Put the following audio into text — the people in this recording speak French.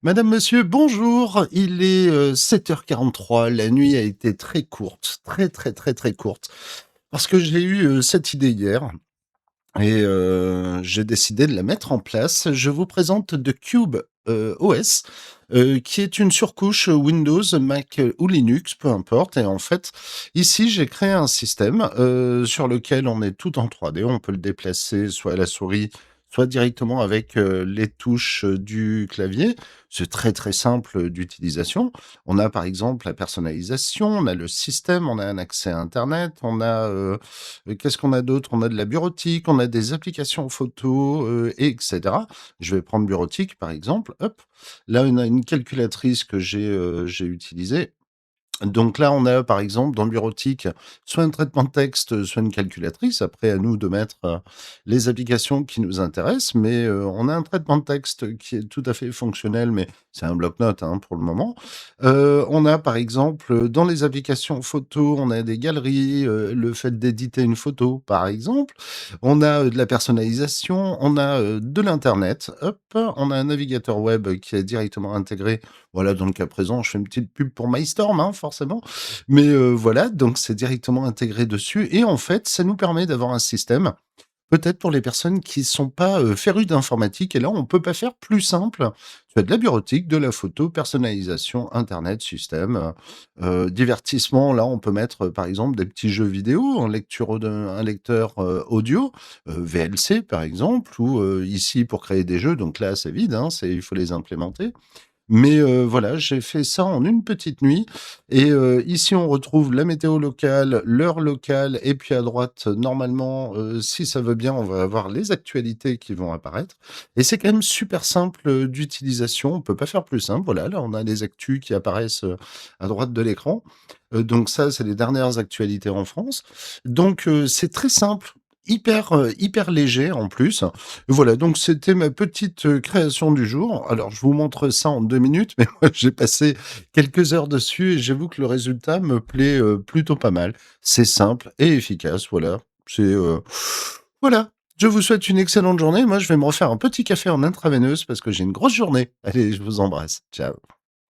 Madame, monsieur, bonjour. Il est 7h43. La nuit a été très courte, très, très, très, très courte. Parce que j'ai eu cette idée hier et j'ai décidé de la mettre en place. Je vous présente The Cube OS, qui est une surcouche Windows, Mac ou Linux, peu importe. Et en fait, ici, j'ai créé un système sur lequel on est tout en 3D. On peut le déplacer soit à la souris, soit directement avec les touches du clavier. C'est très très simple d'utilisation. On a par exemple la personnalisation, on a le système, on a un accès à Internet, on a qu'est-ce qu'on a d'autre? On a de la bureautique, on a des applications photo, et cetera. Je vais prendre bureautique par exemple, hop. Là, on a une calculatrice que j'ai utilisée. Donc là, on a, par exemple, dans bureautique, soit un traitement de texte, soit une calculatrice. Après, à nous de mettre, les applications qui nous intéressent, mais, on a un traitement de texte qui est tout à fait fonctionnel, mais c'est un bloc-notes, hein, pour le moment. On a, par exemple, dans les applications photo, on a des galeries, le fait d'éditer une photo, par exemple. On a, de la personnalisation, on a, de l'internet, hop, on a un navigateur web qui est directement intégré. Voilà, dans le cas présent, je fais une petite pub pour MyStorm, hein, forcément. Mais voilà, donc c'est directement intégré dessus et en fait, ça nous permet d'avoir un système, peut-être pour les personnes qui sont pas, férues d'informatique et là, on peut pas faire plus simple. Tu as de la bureautique, de la photo, personnalisation, internet, système, divertissement. Là, on peut mettre, par exemple, des petits jeux vidéo, un lecteur, audio, VLC, par exemple ou ici pour créer des jeux, donc là, c'est vide, hein, il faut les implémenter. Mais voilà, j'ai fait ça en une petite nuit et ici, on retrouve la météo locale, l'heure locale et puis à droite, normalement, si ça veut bien, on va avoir les actualités qui vont apparaître et c'est quand même super simple, d'utilisation. On peut pas faire plus simple. Voilà, là, on a les actus qui apparaissent, à droite de l'écran. Donc ça, c'est les dernières actualités en France. Donc c'est très simple, hyper léger en plus. Voilà, donc c'était ma petite, création du jour. Alors je vous montre ça en 2 minutes, mais moi j'ai passé quelques heures dessus et j'avoue que le résultat me plaît, plutôt pas mal. C'est simple et efficace, voilà. Voilà. Je vous souhaite une excellente journée. Moi, je vais me refaire un petit café en intraveineuse parce que j'ai une grosse journée. Allez, je vous embrasse. Ciao.